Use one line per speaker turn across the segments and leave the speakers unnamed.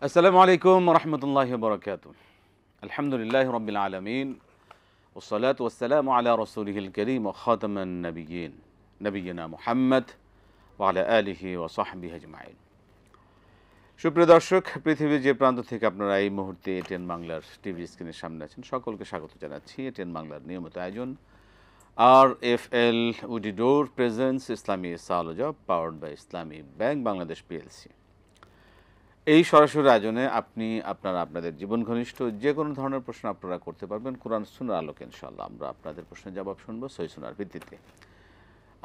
আসসালামু আলাইকুম রহমতুল্লাহি বরকাতুহ। আলহামদুলিল্লাহ রব্বিল আলামিন ওয়াসসালাতু ওয়াসসালামু আলা রাসূলিহিল কারীম ওয়া খাতামান নাবিয়্যিন নবিয়্যিনা মুহাম্মদ ওয়া আলা আলিহি ওয়া সাহবিহি আজমাইন। সুপ্রিয় দর্শক, পৃথিবীর যে প্রান্ত থেকে আপনারা এই মুহূর্তে এটিএন বাংলার টিভি স্ক্রিনের সামনে আছেন, সকলকে স্বাগত জানাচ্ছি এটিএন বাংলার নিয়মিত আয়োজন RFL উডিডোর presence Islami সালোজা powered by Islami bank Bangladesh PLC. এই সরাসরি আয়োজনে আপনি আপনাদের জীবন ঘনিষ্ঠ যে কোনো ধরনের প্রশ্ন আপনারা করতে পারবেন কোরআন সুন্নাহর আলোকে। ইনশাআল্লাহ আমরা আপনাদের প্রশ্নের জবাব শুনবো সহিহ সুন্নাহর ভিত্তিতে।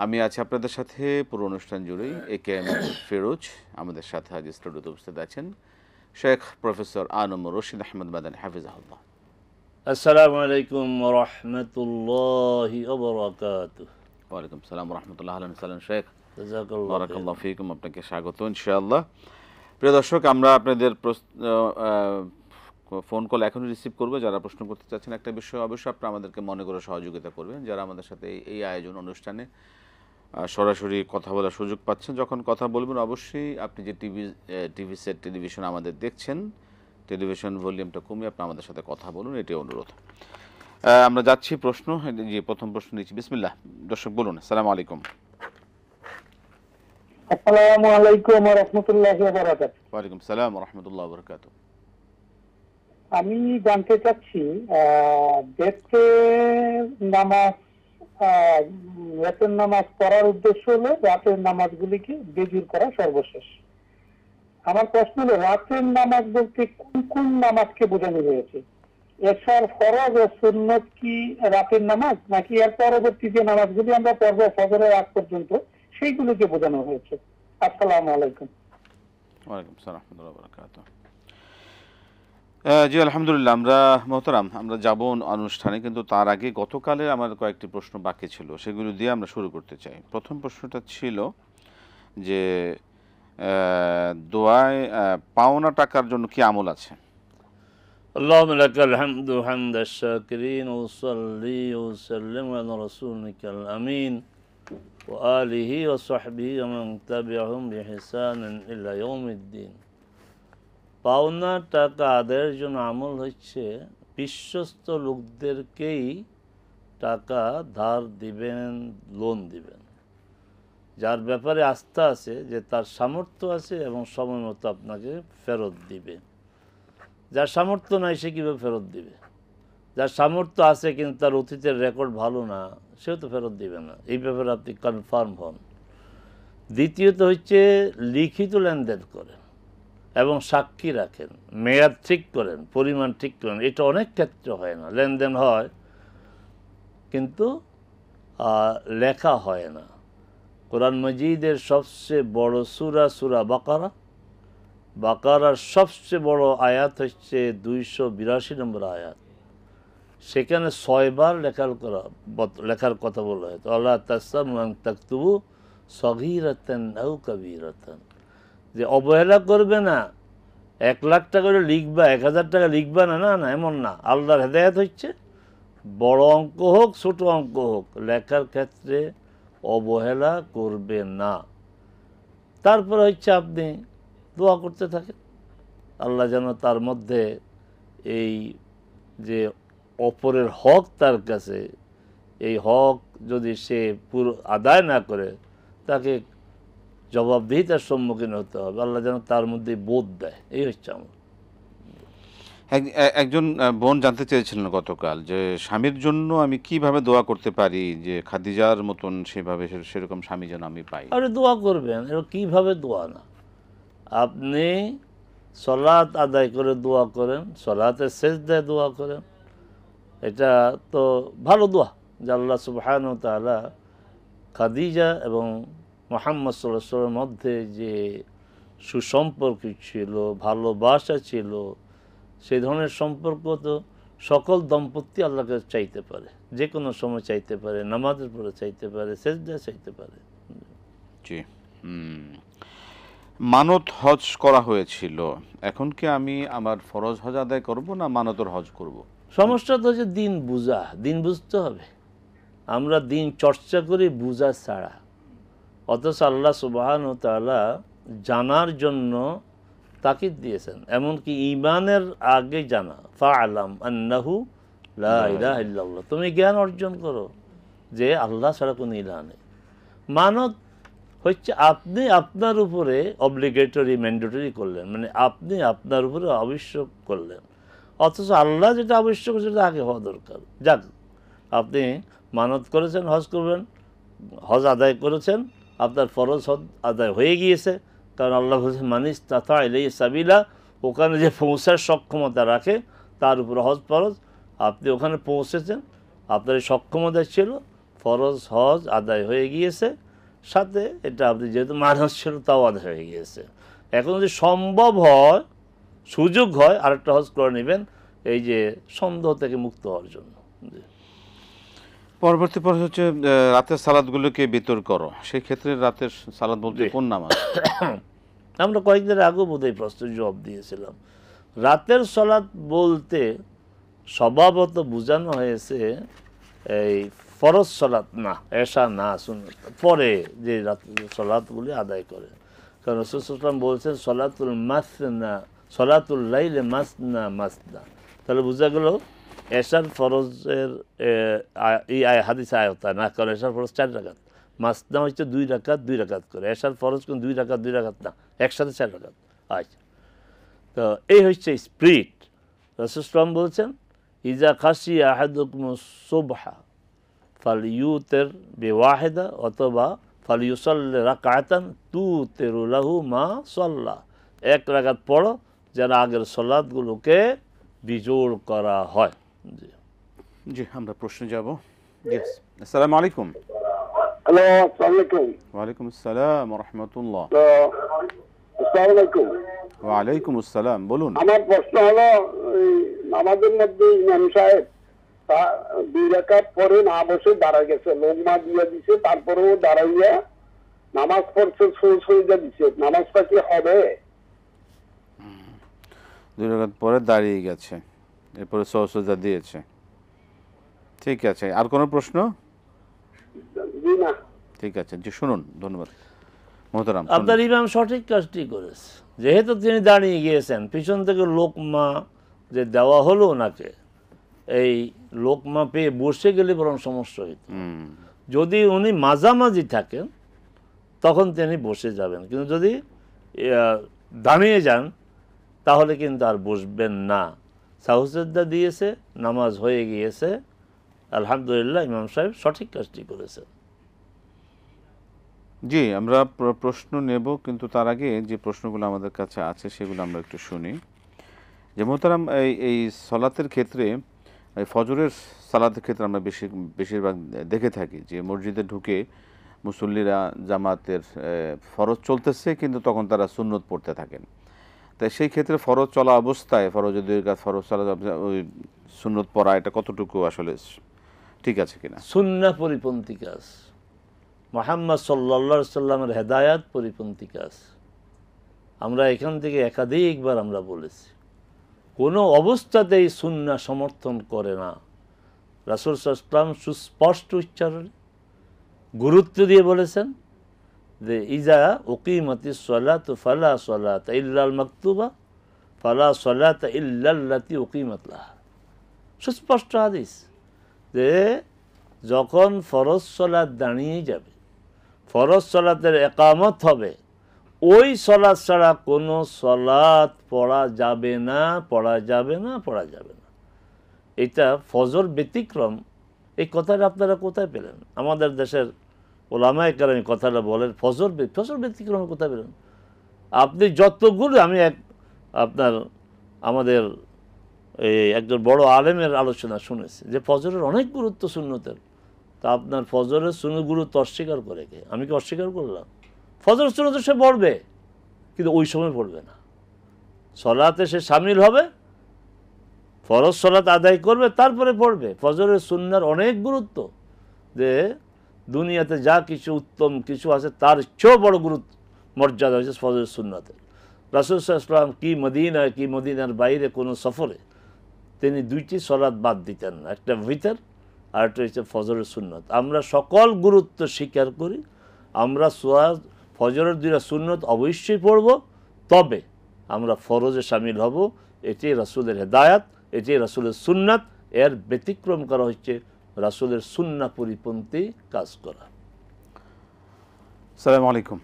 আমি আছি আপনাদের সাথে পুরো অনুষ্ঠান জুড়েই AKM ফিরোজ। আমাদের সাথে আজ স্টুডিওতে উপস্থিত আছেন শেখ প্রফেসর আনম রশিদ আহমদ মাদানী হাফিজাহুল্লাহ।
আসসালামু আলাইকুম ওয়া রাহমাতুল্লাহি ওয়া বারাকাতুহু।
ওয়ালাইকুম সালাম ওয়া রাহমাতুল্লাহ। আহলান সালাম শেখ,
জাযাকাল্লাহু
বারাকাল্লাহু ফিকুম। আপনাকে স্বাগত ইনশাআল্লাহ। প্রিয় দর্শক, আমরা আপনাদের ফোন কল এখনই রিসিভ করবো। যারা প্রশ্ন করতে চাচ্ছেন একটা বিষয় অবশ্যই আপনারা আমাদেরকে মনে করে সহযোগিতা করবেন। যারা আমাদের সাথে এই আয়োজন অনুষ্ঠানে সরাসরি কথা বলার সুযোগ পাচ্ছেন, যখন কথা বলবেন অবশ্যই আপনি যে টিভি সেট টেলিভিশন আমাদের দেখছেন, টেলিভিশন ভলিউমটা কমিয়ে আপনি আমাদের সাথে কথা বলুন, এটি অনুরোধ। আমরা যাচ্ছি প্রশ্ন, যে প্রথম প্রশ্ন নিচ্ছি। বিসমিল্লাহ, দর্শক বলুন। আসসালামু আলাইকুম।
আসসালামু আলাইকুম ওয়া রাহমাতুল্লাহি ওয়া বারাকাতুহু।
ওয়ালাইকুম সালাম ওয়া রাহমাতুল্লাহি ওয়া বারাকাতুহু।
আমি জানতে চাচ্ছি বেতে নামাজ রাতের নামাজ পড়ার উদ্দেশ্য হলো রাতের নামাজগুলিকে বেজুর করা সর্বশেষ। আমার প্রশ্ন হলো রাতের নামাজ বলতে কোন কোন নামাজকে বোঝানো হয়েছে? এশার ফরজ ও সুন্নত কি রাতের নামাজ, নাকি এর পরবর্তী যে নামাজগুলি আমরা পড়ব ফজরের আগ পর্যন্ত সেইগুলিকে বোঝানো হয়েছে? আসসালামু আলাইকুম।
ওয়ালাইকুম আসসালাম ওয়া রাহমাতুল্লাহি ওয়া বারাকাতুহু। জি আলহামদুলিল্লাহ, আমরা যাব অনুষ্ঠানে, কিন্তু তার আগে গতকালে আমার কয়েকটি প্রশ্ন বাকি ছিল, সেগুলো দিয়ে আমরা শুরু করতে চাই। প্রথম প্রশ্নটা ছিল যে দোয়ায় পাওনা টাকার জন্য কি আমল আছে?
আল্লাহুম্মা লাকাল হামদু হামদাশ শাকিরিন ওয়া সাল্লি ওয়া সাল্লিম আলা রাসূলিকাল আমিন ওয়া আলিহি ওয়া সাহবিহি ওয়া মান তাবিআহুম বিইহসানিন ইলা ইয়াউমিদ্দিন। পাওনা টাকা আদায়ের জন্য আমল হচ্ছে বিশ্বস্ত লোকদেরকেই টাকা ধার দিবেন, লোন দিবেন, যার ব্যাপারে আস্থা আছে যে তার সামর্থ্য আছে এবং সময় মতো আপনাকে ফেরত দিবে। যার সামর্থ্য নাই সে কীভাবে ফেরত দিবে? যার সামর্থ্য আছে কিন্তু তার অতীতের রেকর্ড ভালো না, সেও তো ফেরত দিবে না। এই ব্যাপারে আপনি কনফার্ম হন। দ্বিতীয়ত হচ্ছে লিখিত লেনদেন করেন এবং সাক্ষী রাখেন, মেয়াদ ঠিক করেন, পরিমাণ ঠিক করেন। এটা অনেক ক্ষেত্রে হয় না, লেনদেন হয় কিন্তু লেখা হয় না। কোরআন মজিদের সবচেয়ে বড় সূরা বাকারা, বাকারার সবচেয়ে বড় আয়াত হচ্ছে 282 নম্বর আয়াত। সেখানে 6 বার লেখার কথা বলা হয়। তো আল্লাহ তাসামু আন তাকতুবু সগীরাতান আও কাবীরাতান, যে অবহেলা করবে না, 1 লাখ টাকা করে লিখবা, 1000 টাকা লিখবা না, না এমন না। আল্লাহর হেদায়েত হচ্ছে বড় অঙ্ক হোক ছোট অঙ্ক হোক, লেখার ক্ষেত্রে অবহেলা করবে না। তারপর হচ্ছে আপনি দোয়া করতে থাকেন, আল্লাহ যেন তার মধ্যে এই যে অপরের হক তার কাছে, এই হক যদি সে পুরো আদায় না করে তাকে জবাবদিহিতার সম্মুখীন হতে হবে। আল্লাহ যেন তার মধ্যে বোধ দেয়। এই হচ্ছে আমার।
একজন বোন জানতে চেয়েছিলেন গতকাল যে স্বামীর জন্য আমি কিভাবে দোয়া করতে পারি যে খাদিজার মতন সেরকম স্বামী যেন আমি পাই।
আরে দোয়া করবেন, এটা কীভাবে দোয়া না? আপনি সলাত আদায় করে দোয়া করেন, সলাতে সেজদায় দোয়া করেন, এটা তো ভালো দোয়া। যে আল্লাহ সুবহানাহু ওয়া তাআলা খাদিজা এবং মুহাম্মদ সাল্লাল্লাহু আলাইহি ওয়াসাল্লামের মধ্যে যে সুসম্পর্ক ছিল, ভালোবাসা ছিল, সেই ধরনের সম্পর্ক তো সকল দম্পতি আল্লাহকে চাইতে পারে, যে কোনো সময় চাইতে পারে, নামাজের পরে চাইতে পারে, সেজদায় চাইতে পারে।
জি। মানত হজ করা হয়েছিল, এখন কি আমি আমার ফরজ হজ আদায় করব না মানতের হজ করব?
সমস্যা তো হচ্ছে দিন বুঝা, দিন বুঝতে হবে। আমরা দিন চর্চা করি বুঝা ছাড়া, অথচ আল্লাহ সুবহানাহু ওয়া তাআলা জানার জন্য তাকিদ দিয়েছেন, এমনকি ঈমানের আগে জানা, ফাআলাম আন্নাহু লা ইলাহা ইল্লাল্লাহ, তুমি জ্ঞান অর্জন করো যে আল্লাহ ছাড়া কোনো ইলাহ নেই। মানত হচ্ছে আপনি আপনার উপরে অব্লিগেটরি ম্যান্ডেটরি করলেন, মানে আপনি আপনার উপরে আবশ্যক করলেন, অথচ আল্লাহ যেটা আবশ্যক সেটা আগে হওয়া দরকার। যাক, আপনি মানত করেছেন হজ করবেন, হজ আদায় করেছেন, আপনার ফরজ হজ আদায় হয়ে গিয়েছে, কারণ আল্লাহ বলছেন মানিস তাতা ইলাই সাবিলা, ওখানে যে পৌঁছার সক্ষমতা রাখে তার উপরে হজ ফরজ। আপনি ওখানে পৌঁছেছেন, আপনার এই সক্ষমতা ছিল, ফরজ হজ আদায় হয়ে গিয়েছে, সাথে এটা আপনি যেহেতু মানুষ ছিল তাও আদায় হয়ে গিয়েছে। এখন যদি সম্ভব হয়, সুযোগ হয়, আরেকটা হজ করে নেবেন এই যে সন্দেহ থেকে মুক্ত হওয়ার জন্য।
পরবর্তী প্রশ্ন হচ্ছে রাতের সালাদগুলোকে বিতর করো, সেই ক্ষেত্রে রাতের সালাদ বলতে কোন নামাজ?
আমরা কয়েকদিন আগেও বোধহয় প্রশ্নের জবাব দিয়েছিলাম। রাতের সালাত বলতে স্বভাবত বোঝানো হয়েছে এই ফরজ সালাত না, এশা না, সুন্নত পরে যে রাতের সালাতগুলি আদায় করে। কারণ রাসূল সাল্লাল্লাহু আলাইহি ওয়াসাল্লাম বলছেন সলাতুল মাসনা, সলাতুল লাইলে মাসনা মাসনা। তাহলে বোঝা গেল এশার ফরজের এই হাদিস আয়তা না, কারণ এশার ফরজ 4 রাকাত, মাসনা হচ্ছে 2 রাকাত 2 রাকাত করে। এশার ফরজ কোন 2 রাকাত 2 রাকাত না, একসাথে 4 রাকাত। আচ্ছা, তো এই হচ্ছে স্পিরিট। রাসূল সাল্লাল্লাহু আলাইহি ওয়াসাল্লাম বলছেন ইজা খাশিয়া আহাদুকুম সুবহা ফালইউতির বিওয়াহিদা অথবা ফালইউসাল্লি রাকাতান তুতিরু লাহু মা সাল্লা, 1 রাকাত পড়ো যেন আগের সালাতগুলোকে বিজোড় করা হয়। জি
জি, আমরা প্রশ্নে যাব। আসসালামু আলাইকুম।
হ্যালো, আসসালামু আলাইকুম।
ওয়ালাইকুম আসসালাম ওয়া রাহমাতুল্লাহ।
আসসালামু আলাইকুম।
ওয়া আলাইকুম আসসালাম, বলুন।
আমার প্রশ্ন হলো, নামাজের মধ্যে ইমাম সাহেব 2 রাকাত পরে না বসে দাঁড়ায় গেছে, লোকমা দিয়ে দিছে, তারপরেও দাঁড়াইয়া নামাজ পড়ছে, সুজদা দিছে, নামাজটা কি হবে?
2 রাকাত পরে দাঁড়িয়ে গেছে, এরপরে সুজদা দিয়েছে, ঠিক আছে। আর কোনো প্রশ্ন?
জি না।
ঠিক আছে, জি শুনুন, ধন্যবাদ মোহতারাম।
আপনার ইমাম সঠিক কাজটি করেছে, যেহেতু তিনি দাঁড়িয়ে গিয়েছেন, পিছন থেকে লোকমা যে দেওয়া হলো ওনাকে, এই লোকমা পেয়ে বসে গেলে বরং সমস্যা হইত। যদি উনি মাঝামাঝি থাকেন তখন তিনি বসে যাবেন, কিন্তু যদি দাঁড়িয়ে যান তাহলে কিন্তু আর বসবেন না। সাহুসেদ্দা দিয়েছে, নামাজ হয়ে গিয়েছে, আলহামদুলিল্লাহ, ইমাম সাহেব সঠিক কাজটি করেছেন।
জি, আমরা প্রশ্ন নেব, কিন্তু তার আগে যে প্রশ্নগুলো আমাদের কাছে আছে সেগুলো আমরা একটু শুনি। যে মোহতারাম, এই সালাতের ক্ষেত্রে, এই ফজরের সালাতের ক্ষেত্রে আমরা বেশিরভাগ দেখে থাকি যে মসজিদে ঢুকে মুসল্লিরা জামাতের ফরজ চলতেছে, কিন্তু তখন তারা সুন্নত পড়তে থাকেন। তাই সেই ক্ষেত্রে ফরজ চলা অবস্থায় ফরজ সালাত ওই সুন্নত পড়া, এটা কতটুকু আসলে ঠিক আছে কিনা?
সুন্নাহ পরিপন্থী কাজ, মুহাম্মদ সাল্লাল্লাহু আলাইহি সাল্লামের হেদায়াত পরিপন্থী কাজ। আমরা এখান থেকে একাধিকবার আমরা বলেছি, কোনো অবস্থাতেই সুন্নাহ সমর্থন করে না। রাসূল সাল্লাল্লাহু আলাইহি ওয়াসাল্লাম সুস্পষ্ট উচ্চারণে গুরুত্ব দিয়ে বলেছেন যে ইজা উকিমাতিস সালাতু ফালা সালাতা ইল্লাল মাকতুবা ফালা সালাতা ইল্লাল্লাতী উকিমাত লাহা। সুস্পষ্ট হাদিস যে যখন ফরজ সালাত দাঁড়িয়ে যাবে, ফরজ সালাতের একামত হবে, ওই সালাত ছাড়া কোনো সালাত পড়া যাবে না, পড়া যাবে না, পড়া যাবে না। এটা ফজর ব্যতিক্রম। এই কথাটা আপনারা কোথায় পেলেন? আমাদের দেশের ওলামায়ে কেরাম এই কথাটা বলেন, ফজর ব্যতিক্রম কোথায় পেলেন? আপনি যতগুলো, আমি আপনার আমাদের এই একজন বড় আলেমের আলোচনা শুনেছি যে ফজরের অনেক গুরুত্ব সুন্নতের। তা আপনার ফজরের সুন্নত গুরুত্ব অস্বীকার করে কে? আমি কি অস্বীকার করলাম? ফজর সুন্নত সে পড়বে, কিন্তু ওই সময় পড়বে না। সলাতে সে শামিল হবে, ফরজ সলাত আদায় করবে, তারপরে পড়বে। ফজরের সুন্নার অনেক গুরুত্ব, যে দুনিয়াতে যা কিছু উত্তম কিছু আছে তার চেয়েও বড় গুরুত্ব মর্যাদা হয়েছে ফজরের সুন্নাতের। রাসূল সাল্লাল্লাহু আলাইহি ওয়াসাল্লাম কি মদিনায় কি মদিনার বাইরে কোনো সফরে তিনি 2টি সলাত বাদ দিতেন না, একটা ভিতর আর একটা হচ্ছে ফজরের সুন্নত। আমরা সকল গুরুত্ব স্বীকার করি, আমরা ফজরের 2টা সুন্নত অবশ্যই পড়ব, তবে আমরা ফরজে শামিল হব, এটি রাসূলের হেদায়াত, এটি রাসূলের সুন্নাত। এর ব্যতিক্রম করা হচ্ছে রাসূলের সুন্নাহ পরিপন্থী কাজ করা।
আসসালামু আলাইকুম।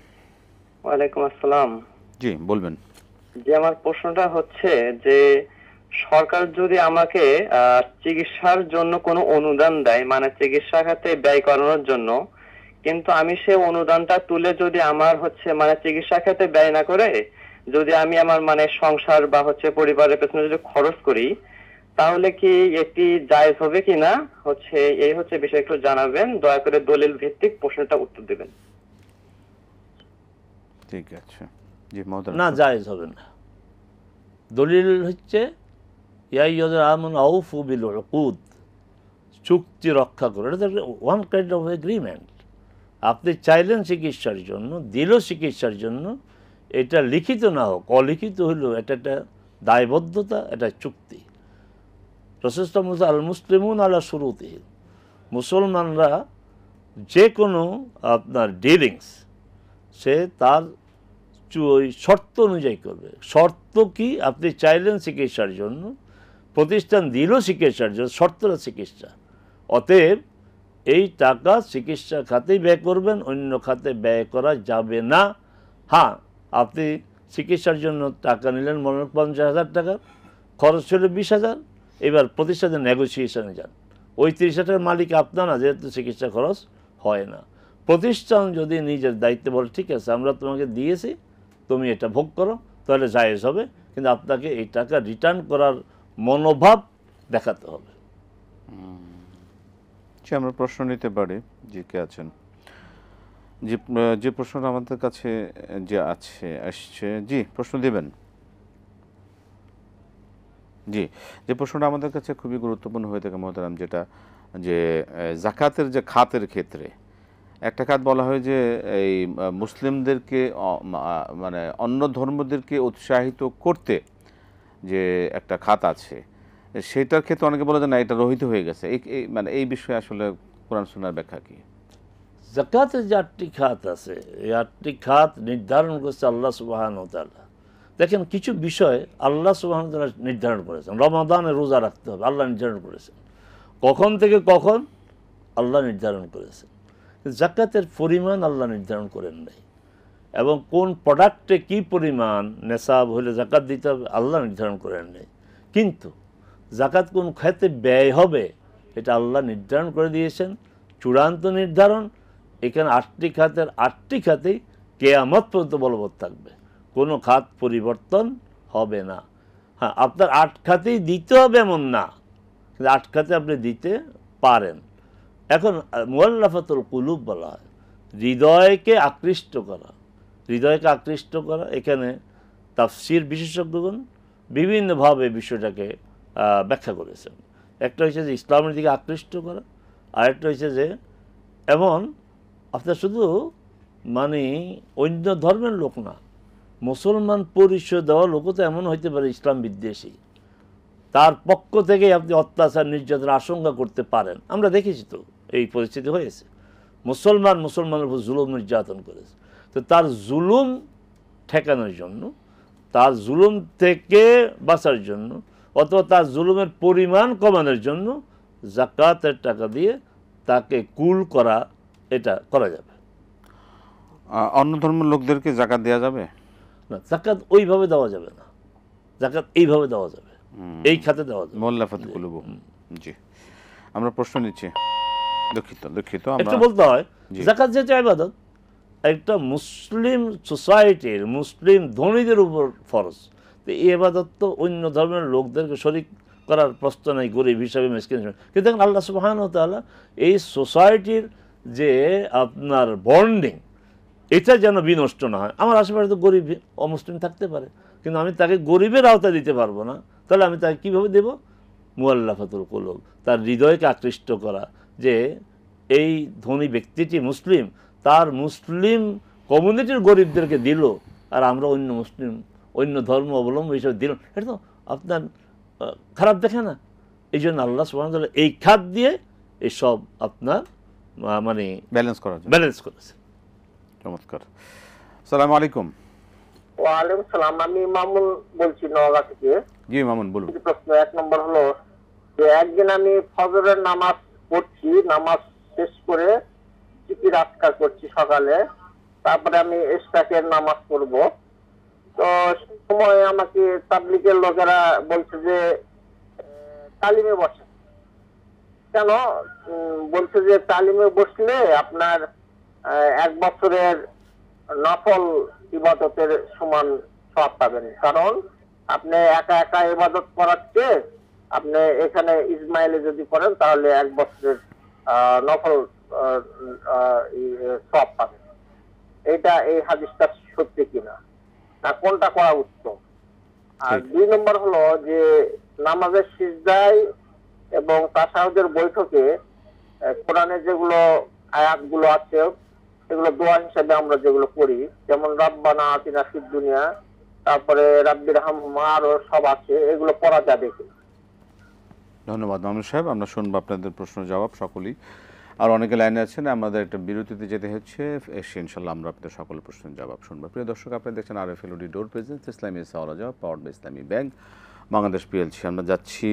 ওয়ালাইকুম আসসালাম।
জি বলবেন।
যে আমার প্রশ্নটা হচ্ছে যে সরকার যদি আমাকে চিকিৎসার জন্য কোনো অনুদান দেয়, মানে চিকিৎসা খাতে ব্যয় করানোর জন্য, কিন্তু আমি সেই অনুদানটা তুলে যদি আমার মানে চিকিৎসা খাতে ব্যয় না করে যদি আমি আমার মানে সংসার বা পরিবারের পেছনে যদি খরচ করি, তাহলে কি এটি জায়েজ হবে কিনা এই বিষয় একটু জানাবেন। দয়া করে দলিল ভিত্তিক প্রশ্নটা উত্তর দিবেন।
ঠিক আছে। জি মহোদয়।
না, জায়েজ হবে না। দলিল হচ্ছে ইয়া আইয়ুহাল্লাযীনা আমানু আউফু বিল উকুদ, চুক্তি রক্ষা করে। এটা ওয়ান কাইন্ড অফ এগ্রিমেন্ট। আপনি চাইলেন চিকিৎসার জন্য, দিল চিকিৎসার জন্য, এটা লিখিত না হোক, অলিখিত হলেও এটা একটা দায়বদ্ধতা, এটা চুক্তি। রাসূল সাল্লাল্লাহু আলাইহি ওয়াসাল্লাম আল মুসলিমুন আলা শুরুতিহিম, মুসলমানরা যে কোনো আপনার ডিলিংস সে তার শর্ত অনুযায়ী করবে। শর্ত কি? আপনি চাইলেন চিকিৎসার জন্য, প্রতিষ্ঠান দিল চিকিৎসার জন্য, শর্তটা চিকিৎসা। অতএব এই টাকা চিকিৎসা খাতেই ব্যয় করবেন, অন্য খাতে ব্যয় করা যাবে না। হ্যাঁ, আপনি চিকিৎসার জন্য টাকা নিলেন, মনে 50,000 টাকা, খরচ ছিল 20,000, এবার প্রতিষ্ঠানের নেগোসিয়েশনে যান। ওই 30,000 টাকার মালিক আপনার না, যেহেতু চিকিৎসা খরচ হয় না। প্রতিষ্ঠান যদি নিজের দায়িত্বে বলে ঠিক আছে আমরা তোমাকে দিয়েছি, তুমি এটা ভোগ করো, তাহলে জায়েজ হবে। কিন্তু আপনাকে এই টাকা রিটার্ন করার মনোভাব দেখাতে হবে।
আমরা প্রশ্ন নিতে পারি। জি কে আছেন? যে প্রশ্নটা আমাদের কাছে যে আসছে, জি প্রশ্ন দিবেন। জি, যে প্রশ্নটা আমাদের কাছে খুবই গুরুত্বপূর্ণ হয়ে থাকে মহতারাম, যেটা যে যাকাতের যে খাতের ক্ষেত্রে একটা খাত বলা হয় যে এই মুসলিমদেরকে মানে অন্য ধর্মদেরকে উৎসাহিত করতে যে একটা খাত আছে, সেটার ক্ষেত্রে অনেকে বলে যে না এটা রহিত হয়ে গেছে। মানে এই বিষয়ে আসলে কোরআন সুন্নাহর ব্যাখ্যা কি?
যাকাতের যে 8টি খাত আছে, এই 8টি খাত নির্ধারণ করছে আল্লাহ সুবহানাহু ওয়া তাআলা। দেখেন, কিছু বিষয় আল্লাহ সুবহানাহু ওয়া তাআলা নির্ধারণ করেছেন। রমাদানে রোজা রাখতে হবে, আল্লাহ নির্ধারণ করেছেন। কখন থেকে কখন আল্লাহ নির্ধারণ করেছেন। যাকাতের পরিমাণ আল্লাহ নির্ধারণ করেন নাই, এবং কোন প্রোডাক্টে কি পরিমাণ নেশাব হলে জাকাত দিতে হবে আল্লাহ নির্ধারণ করেন নাই। কিন্তু জাকাত কোন খাতে ব্যয় হবে এটা আল্লাহ নির্ধারণ করে দিয়েছেন, চূড়ান্ত নির্ধারণ। এখানে 8টি খাতের 8টি খাতেই কিয়ামত পর্যন্ত বলবৎ থাকবে, কোনো খাত পরিবর্তন হবে না। হ্যাঁ, আপনার 8 খাতেই দিতে হবে এমন না, কিন্তু 8 খাতে আপনি দিতে পারেন। এখন মুআল্লাফাতুল কুলুব বলা হয়, হৃদয়কে আকৃষ্ট করা। হৃদয়কে আকৃষ্ট করা, এখানে তাফসীর বিশেষজ্ঞগণ বিভিন্নভাবে বিষয়টাকে ব্যাখ্যা করেছেন। একটা হচ্ছে যে ইসলামের দিকে আকৃষ্ট করা, আরেকটা হচ্ছে যে এমন আপনার শুধু মানে অন্য ধর্মের লোক না, মুসলমান পরিচয় দেওয়া লোকও তো এমন হইতে পারে ইসলাম বিদ্বেষী, তার পক্ষ থেকে আপনি অত্যাচার নির্যাতন আশঙ্কা করতে পারেন। আমরা দেখেছি তো এই পরিস্থিতি হয়েছে, মুসলমানের উপর জুলুম নির্যাতন করেছে। তো তার জুলুম ঠেকানোর জন্য, তার জুলুম থেকে বাঁচার জন্য, অথবা তার জুলুমের পরিমাণ কমানোর জন্য যাকাতের টাকা দিয়ে তাকে কুল করা, এটা করা যাবে।
অন্য ধর্মের লোকদেরকে যাকাত দেওয়া যাবে
না, যাকাত ওইভাবে দেওয়া যাবে না, যাকাত এইভাবে দেওয়া যাবে, এই খাতে দেওয়া যাবে।
মুআল্লাফাতুল কুলুব। জি, আমরা প্রশ্ন নিচ্ছি। দুঃখিত
একটু বলতে হয়, যাকাত যেহেতু ইবাদত, একটা মুসলিম সোসাইটির মুসলিম ধনীদের উপর ফরজ, তো এই ইবাদত তো অন্য ধর্মের লোকদেরকে শরীক করার প্রশ্ন নেই, গরিব হিসাবে, মিসকিন হিসাবে। কিন্তু দেখেন আল্লাহ সুবহানাহু ওয়া তাআলা এই সোসাইটির যে আপনার বন্ডিং, এটা যেন বিনষ্ট না হয়। আমার আশেপাশে তো গরিব অমুসলিম থাকতে পারে, কিন্তু আমি তাকে গরিবের আওতায় দিতে পারবো না, তাহলে আমি তাকে কীভাবে দেব? মুআল্লাফাতুল কুলুব, তার হৃদয়কে আকৃষ্ট করা, যে এই ধনী ব্যক্তিটি মুসলিম, তার মুসলিম কমিউনিটির গরিবদেরকে দিল, আর আমরা অন্য ধর্ম অবলম্বন হিসেবে দিল, এটা তো আপনার খারাপ দেখে না। এই জন্য আল্লাহ সুবহানাহু ওয়া তাআলা এই খাত দিয়ে এসব আপনার মানে ব্যালেন্স করেছে।
চমৎকার। আসসালামু আলাইকুম।
ওয়ালাইকুম সালাম, আমি মামুন বলছি নওগাঁ থেকে।
জি মামুন বলুন।
কিছু প্রশ্ন। এক নম্বর হলো যে একদিন আমি ফজরের নামাজ পড়ছি, নামাজ শেষ করে জিকির আজকার করছি সকালে, তারপরে আমি ইশরাকের নামাজ পড়ব। তো সেই সময় আমাকে তাবলিগের লোকেরা বলছে যে তালিমে বসে কেন? বলছে যে তালিমে বসলে আপনার 1 বছরের নফল ইবাদতের সমান সওয়াব পাবেন, কারণ আপনি একা একা ইবাদত করাচ্ছে, আপনি এখানে ইসমাইলে যদি করেন তাহলে 1 বছরের নফল সওয়াব পাবেন। এই হাদিসটা সত্যি কিনা, না কোনটা করা উত্তম? আর 2 নম্বর হলো যে নামাজের সিজদায় এবং তাশাহুদের বৈঠকে কোরআনে যেগুলো আয়াতগুলো আছে এগুলো দোয়া হিসেবে আমরা যেগুলো করি, যেমন রাব্বানা আতিনা ফিদ দুনিয়া, তারপরে রাব্বির হামহুমা, আরো সব আছে, এগুলো পড়া যাবে কিনা?
ধন্যবাদ মামুন সাহেব, আমরা শুনবো আপনাদের প্রশ্ন জবাব সকলেই। আর অনেকে লাইনে আছেন, আমাদের একটা বিরতিতে যেতে হচ্ছে, এসে ইনশাল্লাহ আমরা আপনাদের সকলের প্রশ্নের জবাব শুনবো। প্রিয় দর্শক, আপনারা দেখছেন RFL ডোর প্রেজেন্স ইসলামী সওয়াল জবাব powered by Islami bank Bangladesh PLC। আমরা যাচ্ছি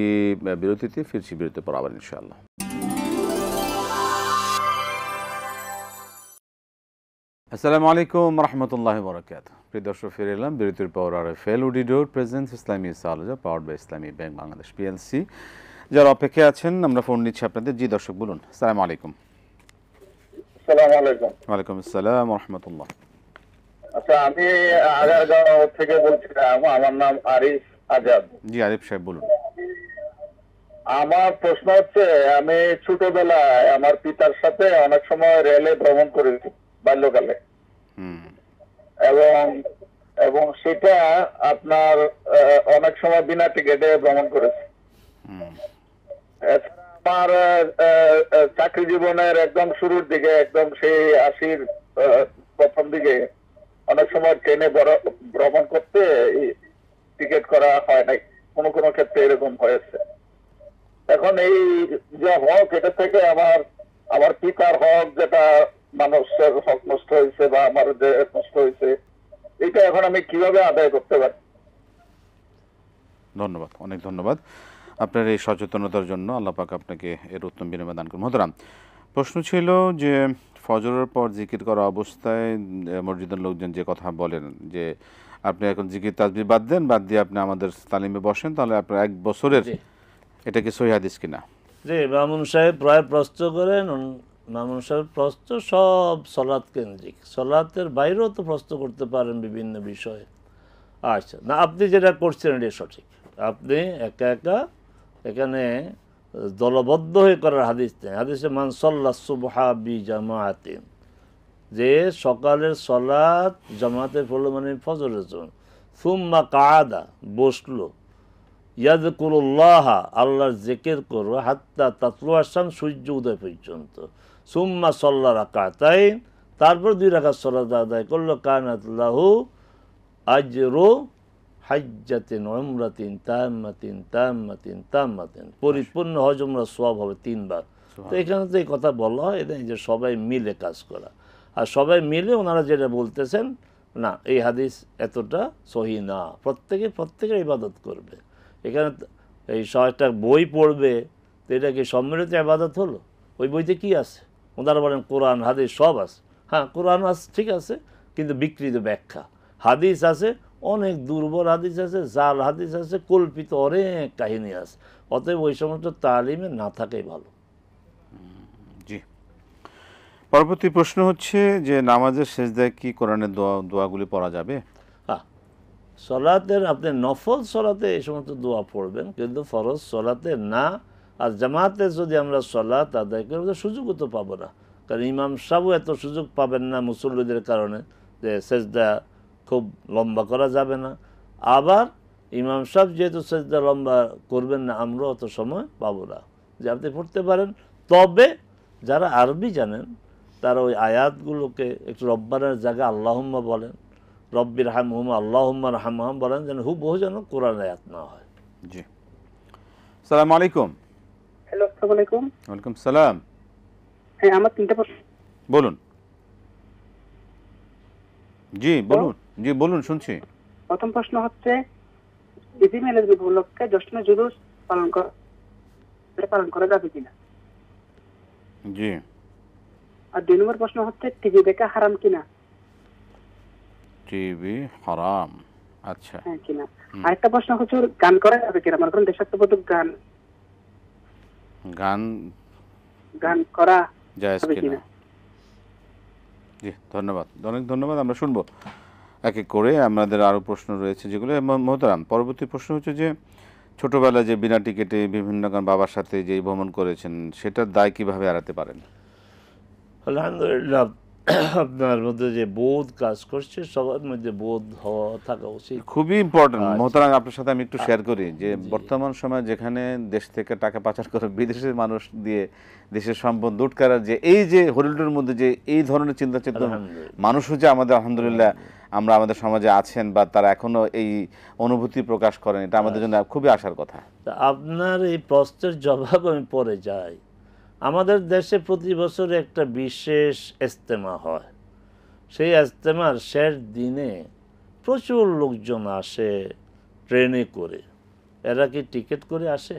বিরতিতে, ফিরছি বিরতির পর আবার ইনশাআল্লাহ। আসসালামু আলাইকুম রহমতুল্লাহ বরকাত। প্রিয় দর্শক, ফিরে এলাম বিরতির পর। RFL ডোর প্রেজেন্স ইসলামী সওয়াল জবাব powered by Islami bank Bangladesh PLC। যারা অপেক্ষায় আছেন আমরা ফোন নিচ্ছি আপনাদের। জি দর্শক বলুন। আসসালামু আলাইকুম।
আসসালামু আলাইকুম।
ওয়ালাইকুম আসসালাম রহমতুল্লাহ।
আচ্ছা, আমি আগারগাঁও থেকে বলছিলাম, আমার নাম আরিফ আজাদ।
জি আরিফ সাহেব বলুন।
আমার প্রশ্ন হচ্ছে, আমি ছোটবেলায় আমার পিতার সাথে অনেক সময় রেলে ভ্রমণ করেছি বাল্যকালে, এবং এবং সেটা আপনার অনেক সময় বিনা টিকেটে ভ্রমণ করেছি। আমার চাকরি জীবনের একদম শুরুর দিকে, একদম সেই 80-র প্রথম দিকে অনেক সময় ট্রেনে ভ্রমণ করতে টিকিট করা হয় নাই, কোনো কোনো ক্ষেত্রে এরকম হয়েছে। এখন এই যে হক, এটা থেকে আমার পিতার হক, যেটা মানুষের হক নষ্ট হয়েছে বা আমার যে নষ্ট হয়েছে, এটা এখন আমি কিভাবে আদায় করতে পারি?
ধন্যবাদ, অনেক ধন্যবাদ আপনার এই সচেতনতার জন্য। আল্লাহ পাক আপনাকে এর উত্তম বিনিময় দান করুন। মোহতারাম, প্রশ্ন ছিল যে ফজরের পর জিকির করা অবস্থায় মসজিদের লোকজন যে কথা বলেন যে আপনি এখন জিকির তাসবিহ বাদ দেন, বাদ দিয়ে আপনি আমাদের তালিমে বসেন, তাহলে আপনার 1 বছরের, এটা কি সহিহ হাদিস কিনা?
জি, মামুন সাহেব প্রায় প্রশ্ন করেন। মামুন সাহেব প্রশ্ন সব সলাৎ কেন্দ্রিক, সলাতের বাইরেও তো প্রশ্ন করতে পারেন বিভিন্ন বিষয়ে। আচ্ছা, না আপনি যেটা করছেন এটা সঠিক। আপনি একা একা এখানে দলবদ্ধ হয়ে করার হাদিস নেই। হাদিসে মান সাল্লা সুবহা বি জামাআতিন, যে সকালের সলাত জামাতে পড়লো মানে ফজরের জন্য, সুম্মা কাআদা বসলো, ইয়াযকুরুল্লাহ আল্লাহর জিকির করো, হাত্তা তাতলুআ শামস সূর্য উদয় পর্যন্ত, সুম্মা সাল্লা রাকাতাইন, তারপর 2 রাকাত সালাত আদায় করলো, কানাত লাহু আজরু হাজ্জাতিন উমরাতিন তাম্মাতিন তাম্মাতিন তাম্মাতিন, পরিপূর্ণ হজ উমরা সওয়াব হবে 3 বার। তো এখানে তো এই কথা বলা হয় এটা যে সবাই মিলে কাজ করা, আর সবাই মিলে ওনারা যেটা বলতেছেন না, এই হাদিস এতটা সহি না, প্রত্যেকের ইবাদত করবে। এখানে এই 100টা বই পড়বে, তো এটা কি সম্মিলিত ইবাদত হলো? ওই বইতে কি আছে? ওনারা বলেন কোরআন হাদিস সব আছে। হ্যাঁ, কোরআন আছে, ঠিক আছে, কিন্তু বিকৃত ব্যাখ্যা। হাদিস আছে, অনেক দুর্বল হাদিস আছে, জাল হাদিস আছে, কল্পিত অনেক কাহিনী আছে। অতএব ওই সমস্ত তালিমে না থাকাই ভালো।
জি, পরবর্তী প্রশ্ন হচ্ছে যে নামাজের শেষদায় কি কোরআনের দোয়াগুলি পড়া যাবে?
হ্যাঁ, সলাতের আপনি নফল সলাতে এই সমস্ত দোয়া পড়বেন, কিন্তু ফরজ সলাতে না। আর জামাতে যদি আমরা সলাত আদায় করি, সুযোগও তো পাবো না, কারণ ইমাম সাহেবও এত সুযোগ পাবেন না মুসল্লিদের কারণে যে সেজদা খুব লম্বা করা যাবে না। আবার ইমাম সাহেব যেহেতু সেজদা লম্বা করবেন না, আমরাও অত সময় পাবো না যে আপনি পড়তে পারেন। তবে যারা আরবি জানেন তারা ওই আয়াতগুলোকে একটু রব্বানের জায়গায় আল্লাহুম্মা বলেন, রব্বির হামহুমা আল্লাহুম্মা রাহমাহুম বলেন, যেন হুবহু যেন কোরআন আয়াত না হয়।
জি, আসসালামু আলাইকুম।
হ্যালো, আসসালামু আলাইকুম।
ওয়ালাইকুম সালাম।
হ্যাঁ, আমার 3টা প্রশ্ন।
বলুন। জি বলুন, জি বলুন, শুনছি।
প্রথম প্রশ্ন হচ্ছে ঈদ মিলাদ উপলক্ষে জশ্নে জুলুস পালন করা যাবে কিনা?
জি।
আর 2 নম্বর প্রশ্ন হচ্ছে টিভি দেখা হারাম কিনা?
টিভি হারাম, আচ্ছা।
হ্যাঁ কিনা। আরেকটা প্রশ্ন হচ্ছে গান করা যাবে কিনা? মনে করেন দেশাত্মবোধক গান
গান
গান করা
জায়েজ
যাবে
কিনা?
কিনা?
জি, ধন্যবাদ, অনেক ধন্যবাদ। আমরা শুনবো এক এক করে, আমাদের আরও প্রশ্ন রয়েছে যেগুলো। মোহতারাম, পরবর্তী প্রশ্ন হচ্ছে যে ছোটবেলায় যে বিনা টিকিটে বিভিন্ন বাবার সাথে যে ভ্রমণ করেছেন, সেটার দায় কিভাবে এড়াতে পারেন?
আলহামদুলিল্লাহ, আপনার মধ্যে যে বোধ কাজ করছে, সবার মধ্যে বোধ হওয়া থাকা উচিত।
খুবই ইম্পর্টেন্ট
আচ্ছা।
মোহতারাম, আপনার সাথে আমি একটু শেয়ার করি যে বর্তমান সময় যেখানে দেশ থেকে টাকা পাচার করে বিদেশের মানুষ দিয়ে দেশের সম্পদ লুট করার যে এই যে হরিলুটের মধ্যে যে এই ধরনের চিন্তা চেতনা মানুষও যে আমাদের আলহামদুলিল্লাহ আমরা আমাদের সমাজে আছেন বা তারা এখনো এই অনুভূতি প্রকাশ করেন, এটা আমাদের জন্য খুবই আশার কথা।
তা আপনার এই প্রশ্নের জবাব আমি পরে যাই। আমাদের দেশে প্রতি বছর একটা বিশেষ ইজতেমা হয়। সেই ইজতেমার শেষ দিনে প্রচুর লোকজন আসে ট্রেনে করে। এরা কি টিকিট করে আসে?